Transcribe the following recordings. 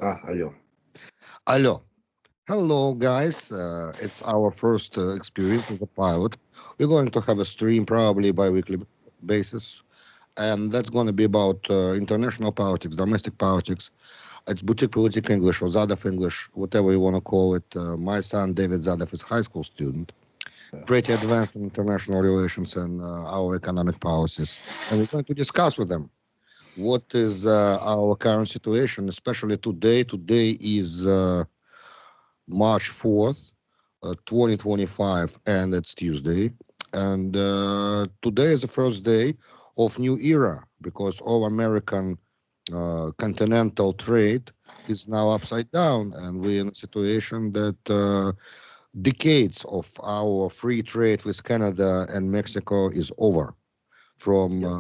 Алло. Hello. Hello, guys. It's our first experience as a pilot. We're going to have a stream probably bi-weekly basis, and that's going to be about international politics, domestic politics. It's boutique politics English or Zadov English, whatever you want to call it. My son, David Zadov, is a high school student, pretty advanced in international relations and our economic policies. And we're going to discuss with them what is our current situation, especially today. Today is March 4th, 2025, and it's Tuesday. And today is the first day of new era because all American continental trade is now upside down, and we're in a situation that decades of our free trade with Canada and Mexico is over from Yep.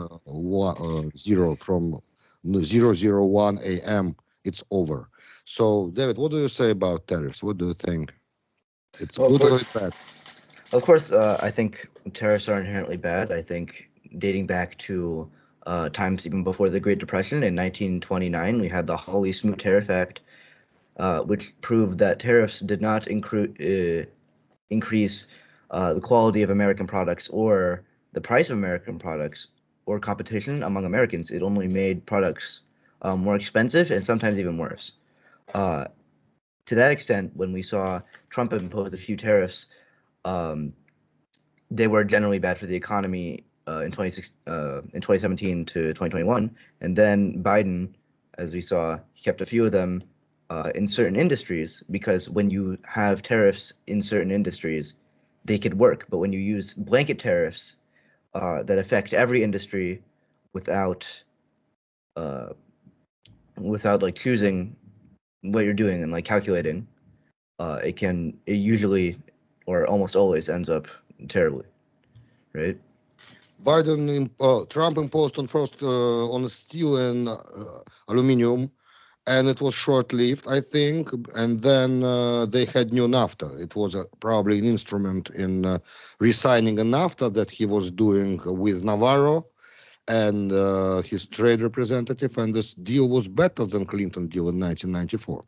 001 a.m. It's over. So, David, what do you say about tariffs? What do you think? It's Well, of good or course, it's bad? I think tariffs are inherently bad. I think dating back to times even before the Great Depression in 1929, we had the Hawley-Smoot Tariff Act, which proved that tariffs did not increase the quality of American products or the price of American products or competition among Americans. It only made products more expensive and sometimes even worse. Uh, to that extent, when we saw Trump impose a few tariffs, um, they were generally bad for the economy in 2017 to 2021. And then Biden, as we saw, he kept a few of them in certain industries because when you have tariffs in certain industries, they could work. But when you use blanket tariffs that affect every industry without uh, without like choosing what you're doing and like calculating, it usually or almost always ends up terribly, right? Trump imposed on first on steel and aluminum, and it was short-lived, I think. And then they had new NAFTA. It was probably an instrument in re-signing a NAFTA that he was doing with Navarro and his trade representative, and this deal was better than Clinton deal in 1994.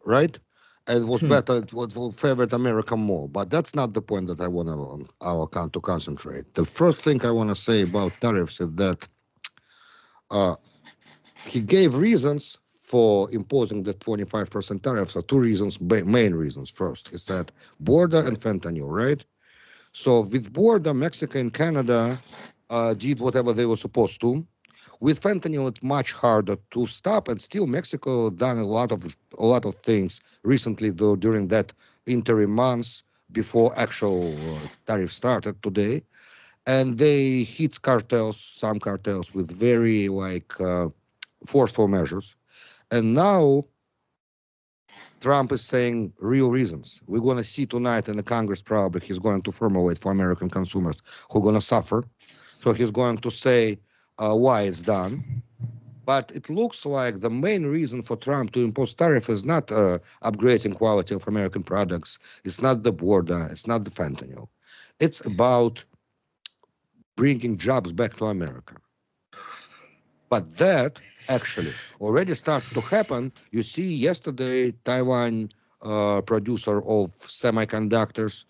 Right? And it was Hmm. better, it was favored America more. But that's not the point that I want our account to concentrate. The first thing I want to say about tariffs is that uh, he gave reasons for imposing the 25% tariffs. Are two reasons, main reasons. First, he said border and Right. fentanyl, right? So with border, Mexico and Canada did whatever they were supposed to. With fentanyl, it's much harder to stop, and still Mexico done a lot of things recently, though during that interim months before actual tariff started today, and they hit cartels, some cartels, with very forceful measures. And now Trump is saying real reasons. We're going to see tonight in the Congress probably he's going to formulate for American consumers who are going to suffer. So he's going to say why it's done. But it looks like the main reason for Trump to impose tariff is not upgrading quality of American products. It's not the border. It's not the fentanyl. It's about bringing jobs back to America. But that actually already started to happen. You see, yesterday, Taiwan producer of semiconductors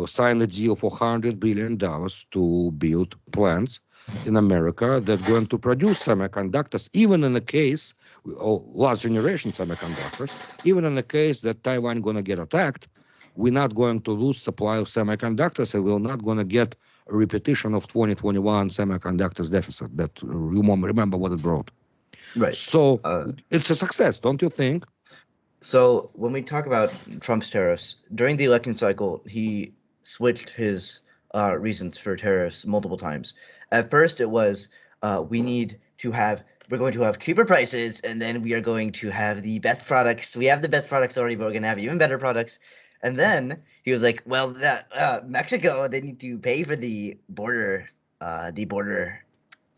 signed a deal for $100 billion to build plants in America that are going to produce semiconductors, even in the case, last generation semiconductors, even in the case that Taiwan going to get attacked, we're not going to lose supply of semiconductors, and we're not going to get a repetition of 2021 semiconductors deficit that you remember what it brought. Right. So Uh, it's a success, don't you think? so when we talk about Trump's tariffs, during the election cycle, he switched his reasons for tariffs multiple times. At first, it was we're going to have cheaper prices, and then we are going to have the best products. We have the best products already, but we're going to have even better products. And then he was like, "Well, that Mexico, they need to pay for the border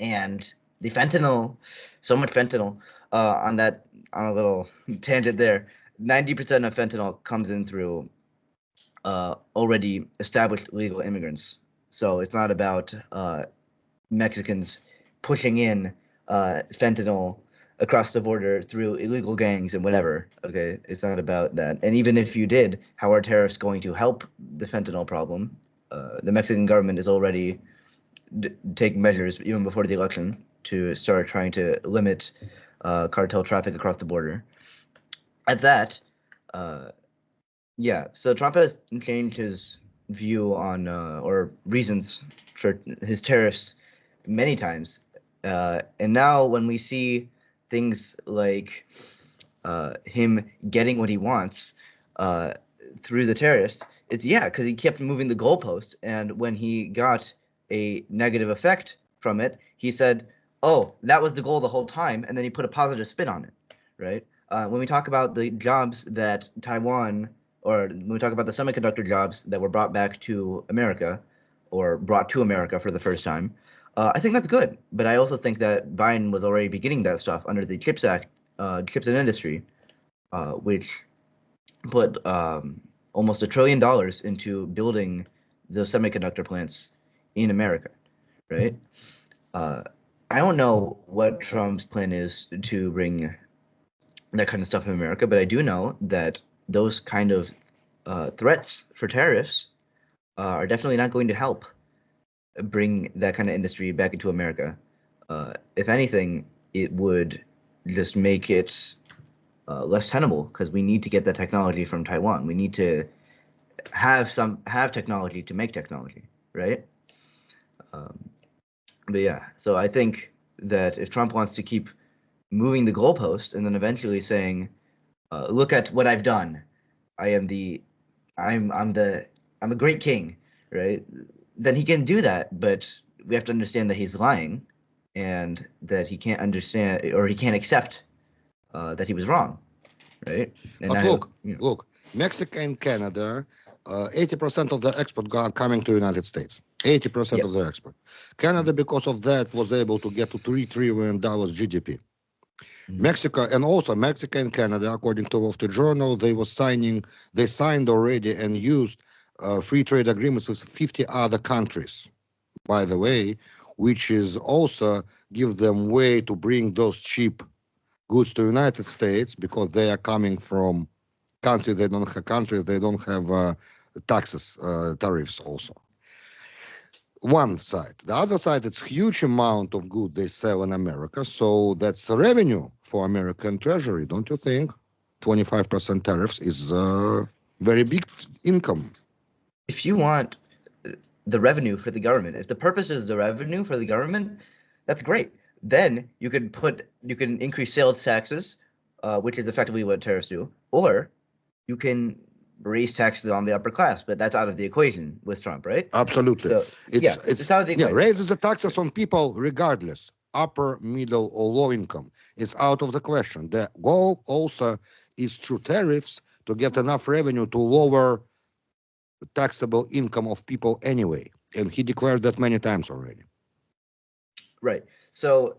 and the fentanyl, so much fentanyl on that on a little tangent there. 90% of fentanyl comes in through already established legal immigrants. So it's not about Mexicans pushing in fentanyl across the border through illegal gangs and whatever. Okay, it's not about that. And even if you did, how are tariffs going to help the fentanyl problem? The Mexican government is already taking measures even before the election to start trying to limit cartel traffic across the border. At that, yeah, so Trump has changed his view on or reasons for his tariffs many times. And now when we see things like him getting what he wants uh, through the tariffs, it's because he kept moving the goalpost. And when he got a negative effect from it, he said, "Oh, that was the goal the whole time," and then he put a positive spin on it, right? When we talk about the jobs that Taiwan, or when we talk about the semiconductor jobs that were brought back to America, or brought to America for the first time, I think that's good. But I also think that Biden was already beginning that stuff under the CHIPS Act, Chips and Industry, which put almost $1 trillion into building those semiconductor plants in America, right? Uh, I don't know what Trump's plan is to bring that kind of stuff in America, but I do know that those kind of threats for tariffs are definitely not going to help bring that kind of industry back into America. If anything, it would just make it less tenable because we need to get that technology from Taiwan. We need to have technology to make technology, right? Um, but yeah, so I think that if Trump wants to keep moving the goalpost and then eventually saying, "Look at what I've done. I am the, I'm the, I'm a great king," right? Then he can do that, but we have to understand that he's lying, and that he can't understand or he can't accept that he was wrong, right? And But I, look, Mexico and Canada, 80% of their export coming to United States. 80% yeah, of their export. Canada, because of that, was able to get to $3 trillion GDP. mhm. Mexico and also Mexico and Canada, according to Wall Street Journal, they signed already and used free trade agreements with 50 other countries, by the way, which is also give them way to bring those cheap goods to United States because they are coming from countries they don't have taxes, tariffs also. One side. The other side, it's huge amount of good they sell in America, so that's the revenue for American Treasury, don't you think? 25% tariffs is a very big income. If you want the revenue for the government, if the purpose is the revenue for the government, that's great. Then you can increase sales taxes, which is effectively what tariffs do, or you can raise taxes on the upper class, but that's out of the equation with Trump, right? Absolutely. So It's it's out of the equation. raises the taxes on people regardless, upper, middle, or low income. It's out of the question. The goal also is through tariffs to get enough revenue to lower the taxable income of people anyway. And he declared that many times already. Right. So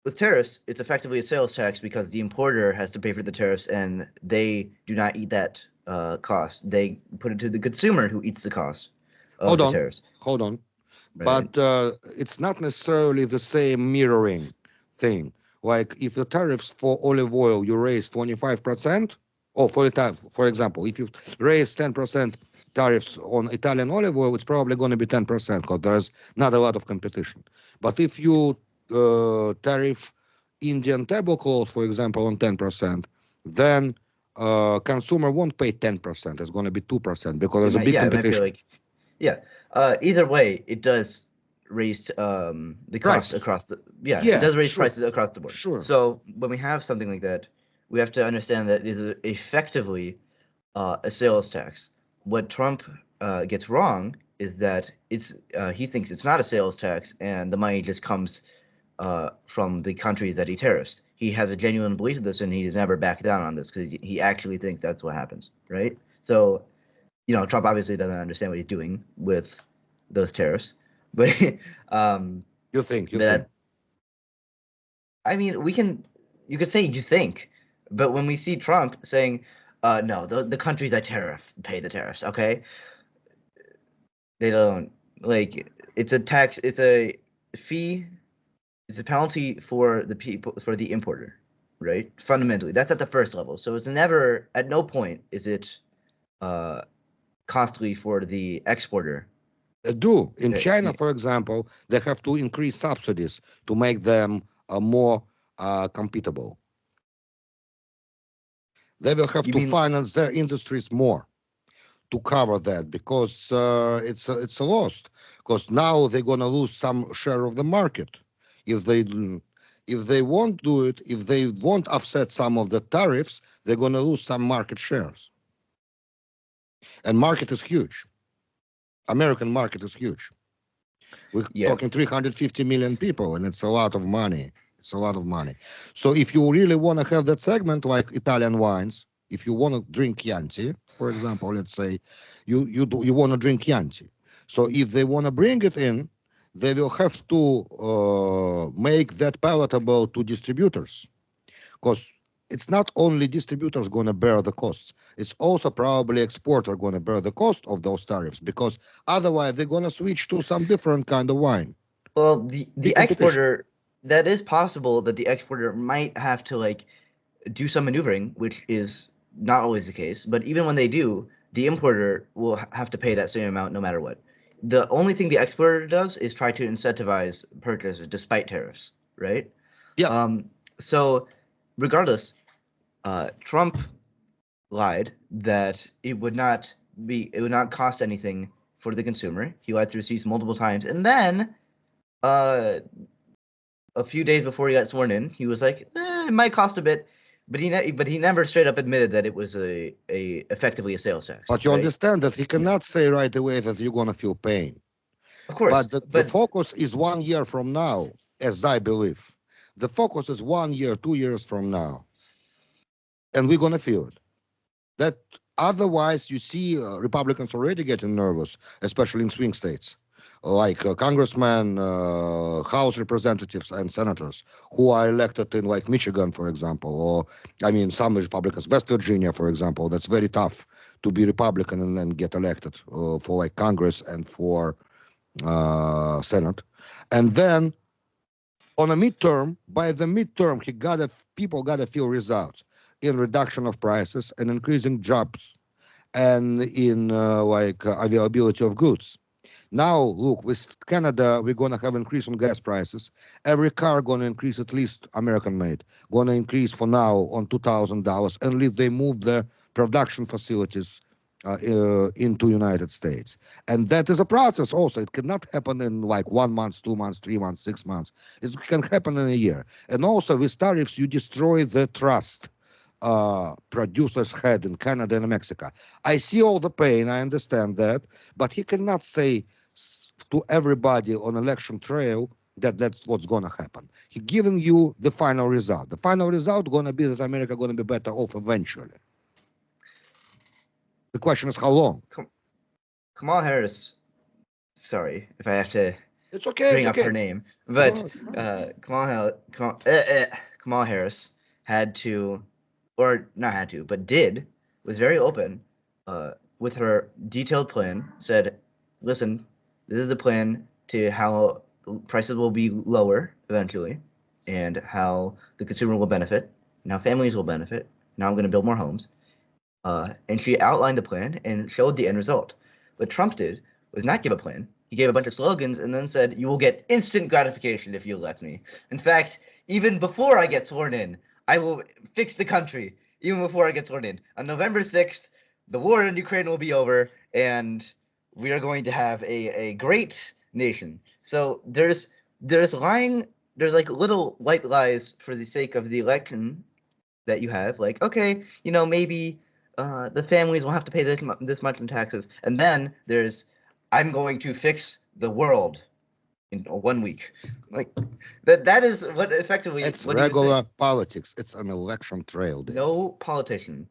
with tariffs, it's effectively a sales tax because the importer has to pay for the tariffs and they do not eat that cost. They put it to the consumer who eats the cost of Hold the on, tariffs, hold on. right? But it's not necessarily the same mirroring thing. Like if the tariffs for olive oil you raise 25%, or for example, if you raise 10% tariffs on Italian olive oil, it's probably going to be 10% because there's not a lot of competition. But if you tariff Indian tablecloth, for example, on 10%, then consumer won't pay 10%. It's going to be 2% because there's a big It might feel competition. like, yeah. Either way, it does raise the cost Prices. across it Yeah, does raise sure, prices across the board. sure. So when we have something like that, we have to understand that it is effectively a sales tax. What Trump gets wrong is that he thinks it's not a sales tax and the money just comes from the countries that he tariffs. He has a genuine belief in this and he's never backed down on this because he actually thinks that's what happens, right? So, Trump obviously doesn't understand what he's doing with those tariffs, but um, You but think. I mean, you could say you think, but when we see Trump saying, no, the countries that tariff pay the tariffs, okay? They don't, like, it's a tax, it's a fee, It's a penalty for the people, for the importer, right? Fundamentally, that's at the first level. So it's never, at no point is it uh, costly for the exporter. They do. In Uh, China, for example, they have to increase subsidies to make them more compatible. They will have You to mean, finance their industries more to cover that because it's a loss. Because now they're gonna lose some share of the market if they won't do it. If they won't offset some of the tariffs, they're gonna lose some market shares. And market is huge. American market is huge. We're yeah, talking 350 million people, and it's a lot of money. It's a lot of money. So if you really want to have that segment like Italian wines, if you want to drink Chianti, for example, let's say you want to drink Chianti. So if they want to bring it in, they will have to make that palatable to distributors, because it's not only distributors going to bear the costs, it's also probably exporter going to bear the cost of those tariffs, because otherwise they're going to switch to some different kind of wine. well, The the competition. exporter, that is possible that the exporter might have to like do some maneuvering, which is not always the case. But even when they do, the importer will have to pay that same amount no matter what. The only thing the exporter does is try to incentivize purchases despite tariffs, right? Yeah, Um, so regardless, Trump lied that it would not cost anything for the consumer. He lied through receipts multiple times, and then uh, a few days before he got sworn in, he was like, "It might cost a bit," but he never straight up admitted that it was a effectively a sales tax, but you right? understand that he cannot say right away that you're going to feel pain. Of course, But the but focus is 1 year from now, as I believe. The focus is 1 year, 2 years from now, and we're going to feel it. That otherwise, you see Republicans already getting nervous, especially in swing states, like congressmen, House representatives, and senators who are elected in like Michigan, for example, or I mean some Republicans, West Virginia, for example. That's very tough to be Republican and then get elected for like Congress and for Senate, and then on a midterm, by the midterm, people gotta feel results in reduction of prices and increasing jobs and in availability of goods. Now, look, with Canada, we're gonna have increase on gas prices. Every car gonna increase at least American made, gonna increase for now on $2,000 unless they move the production facilities into United States. And that is a process also. It cannot happen in like 1 month, 2 months, 3 months, 6 months. It can happen in a year. And also with tariffs, you destroy the trust producers had in Canada and Mexico. I see all the pain, I understand that, but he cannot say to everybody on election trail that that's what's going to happen. He giving you the final result. The final result going to be that America going to be better off eventually. The question is how long. Kamala Harris. Sorry if I have to It's okay. bring It's up her okay. name, Go but ahead. Kamala Harris had to, or not had to, but did, was very open with her detailed plan. Said, "Listen, this is the plan to how prices will be lower eventually, and how the consumer will benefit, and how families will benefit. Now I'm going to build more homes." And she outlined the plan and showed the end result. What Trump did was not give a plan. He gave a bunch of slogans and then said, "You will get instant gratification if you elect me. In fact, even before I get sworn in, I will fix the country, even before I get sworn in. On November 6th, the war in Ukraine will be over, and we are going to have a great nation." So there's lying, there's like little white lies for the sake of the election that you have. Like, okay, maybe the families will have to pay this much in taxes, and then there's, I'm going to fix the world in 1 week. Like that is what effectively It's what he was saying. regular politics. It's an election trail, David. No politician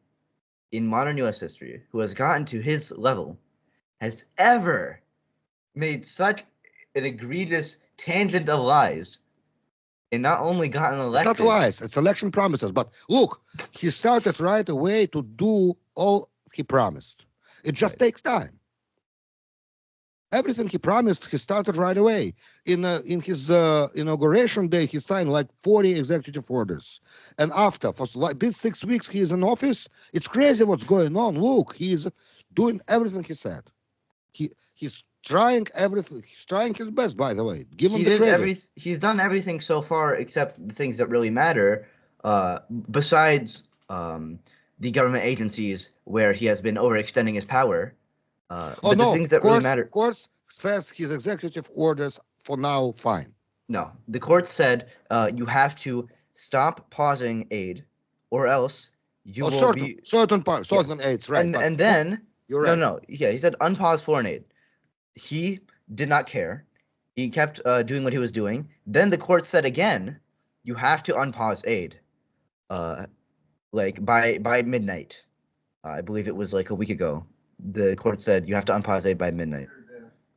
in modern U.S. history who has gotten to his level has ever made such an egregious tangent of lies and not only gotten It's not elected. lies, it's election promises. But look, he started right away to do all he promised. It just Right. takes time. Everything he promised, he started right away. In his inauguration day, he signed like 40 executive orders. And after, for like these 6 weeks he is in office, it's crazy what's going on. Look, he is doing everything he said. He's trying everything. He's trying his best, by the way. Give him the credit. He's done everything so far except the things that really matter. Besides the government agencies where he has been overextending his power. Oh but the no, things that really matter. Courts says his executive orders for now fine. No, the court said you have to stop pausing aid, or else you will be certain aids, right? And then you're right. No, yeah, he said unpause foreign aid. He did not care. He kept doing what he was doing. Then the court said again, you have to unpause aid, like by midnight. I believe it was like a week ago. The court said you have to unpause aid by midnight.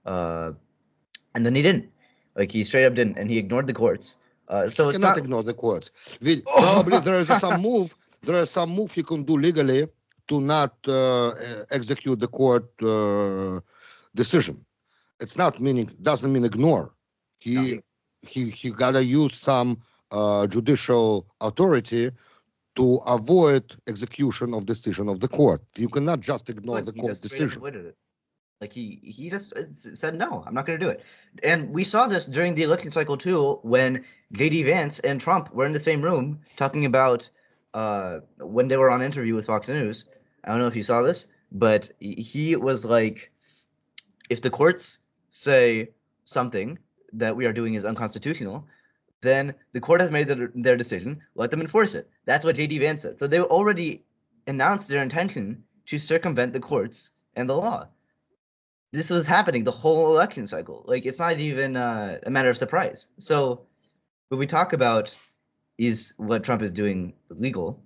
And then he didn't. Like he straight up didn't, and he ignored the courts. So it's cannot ignore the courts. Probably there is some move. There is some move he can do legally to not execute the court decision. It's not doesn't mean ignore. He gotta use some judicial authority to avoid execution of decision of the court. You cannot just ignore the court decision. Like he just said no, I'm not going to do it. And we saw this during the election cycle too, when JD Vance and Trump were in the same room talking about when they were on an interview with Fox News. I don't know if you saw this, but he was like, if the courts say something that we are doing is unconstitutional, then the court has made their decision. Let them enforce it. That's what JD Vance said. So they already announced their intention to circumvent the courts and the law. This was happening the whole election cycle. Like, it's not even a matter of surprise. So when we talk about is what Trump is doing legal,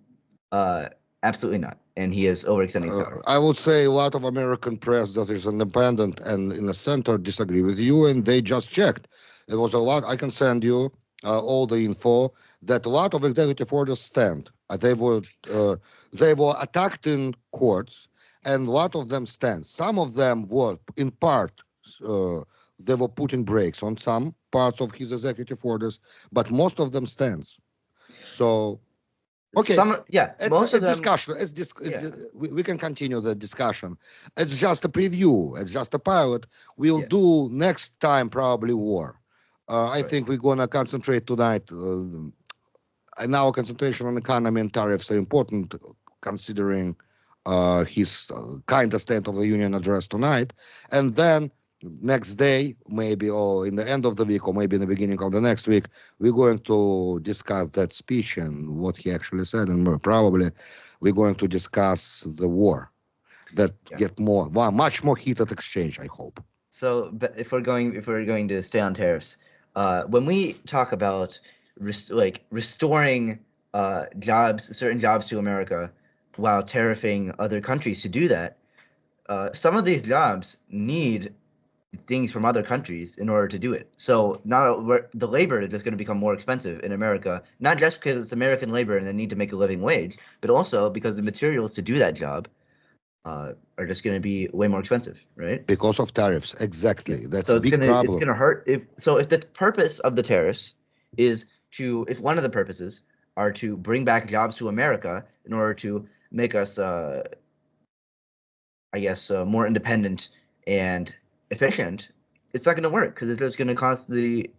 absolutely not. And he is overextending his power. I would say a lot of American press that is independent and in the center disagree with you, and they just checked. It was a lot. I can send you all the info that a lot of executive orders stand. They were attacked in courts, and a lot of them stand. Some of them were, in part, they were putting brakes on some parts of his executive orders, but most of them stands. So, okay, most of them, discussion. We can continue the discussion. It's just a preview. It's just a pilot. We'll do next time probably war. I think we're gonna concentrate tonight. And our concentration on economy and tariffs are important, considering his kind of State of the Union address tonight. And then next day, maybe, or in the end of the week, or maybe in the beginning of the next week, we're going to discuss that speech and what he actually said, and probably we're going to discuss the war that get much more heated exchange, I hope. So, but if we're going to stay on tariffs, when we talk about restoring certain jobs to America while tariffing other countries to do that, some of these jobs need things from other countries in order to do it. So the labor is just going to become more expensive in America, not just because it's American labor and they need to make a living wage, but also because the materials to do that job are just going to be way more expensive, right? Because of tariffs, exactly. That's a big problem. It's going to hurt. If the purpose of the tariffs is if one of the purposes are to bring back jobs to America in order to make us, more independent and efficient, it's not going to work because it's just going to cost the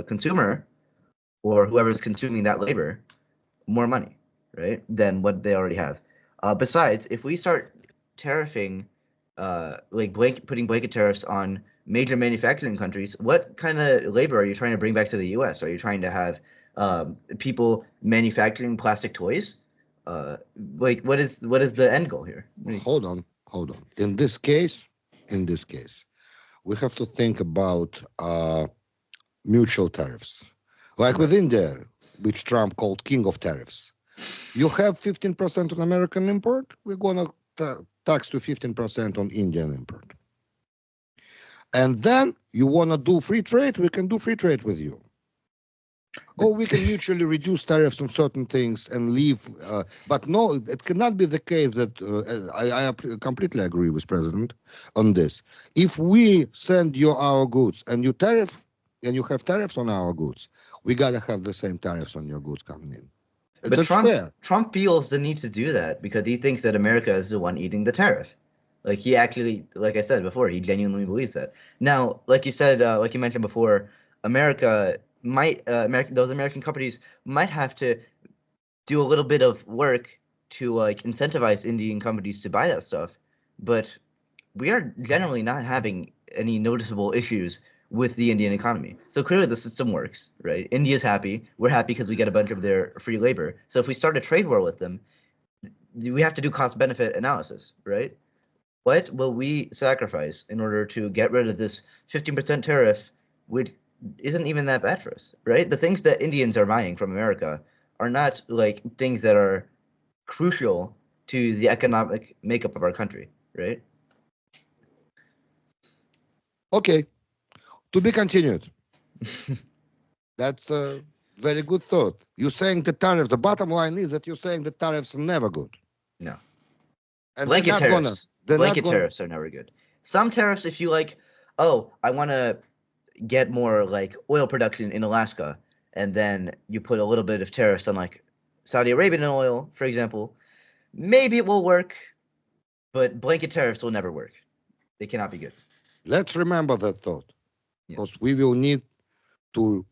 consumer or whoever's consuming that labor more money, right, than what they already have. Besides, if we start tariffing, putting blanket tariffs on major manufacturing countries, what kind of labor are you trying to bring back to the U.S.? Are you trying to have people manufacturing plastic toys? What is the end goal here? Hold on. In this case, we have to think about mutual tariffs, like with India, which Trump called king of tariffs. You have 15% on American import, we're going to tax to 15% on Indian import. And then you want to do free trade, we can do free trade with you. Or we can mutually reduce tariffs on certain things and leave. But no, it cannot be the case that I completely agree with President on this. If we send you our goods and you tariff and you have tariffs on our goods, we gotta have the same tariffs on your goods coming in. But That's fair. Trump feels the need to do that because he thinks that America is the one eating the tariff. Like he actually, like I said before, he genuinely believes that. Now, like you said, like you mentioned before, those American companies might have to do a little bit of work to like incentivize Indian companies to buy that stuff, but we are generally not having any noticeable issues with the Indian economy. So clearly the system works, right? India's happy. We're happy because we get a bunch of their free labor. So if we start a trade war with them, we have to do cost benefit analysis, right? What will we sacrifice in order to get rid of this 15% tariff, which isn't even that bad for us, right? The things that Indians are buying from America are not like things that are crucial to the economic makeup of our country, right? Okay, to be continued. That's a very good thought. You're saying the tariffs, the bottom line is that you're saying the tariffs are never good. No. And Blanket tariffs. they're not Blanket gonna, tariffs are never good. Some tariffs, if you like, oh, I want to get more like oil production in Alaska, and then you put a little bit of tariffs on like Saudi Arabian oil, for example, maybe it will work, but blanket tariffs will never work. They cannot be good. let's remember that thought, Yeah. because we will need to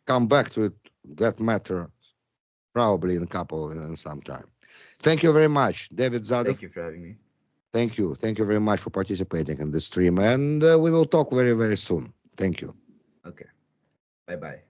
come back to it, that matter, probably in some time. Thank you very much, David Zadov. Thank you for having me. Thank you. Thank you very much for participating in the stream. And we will talk very, very soon. Thank you. Okay. Bye bye.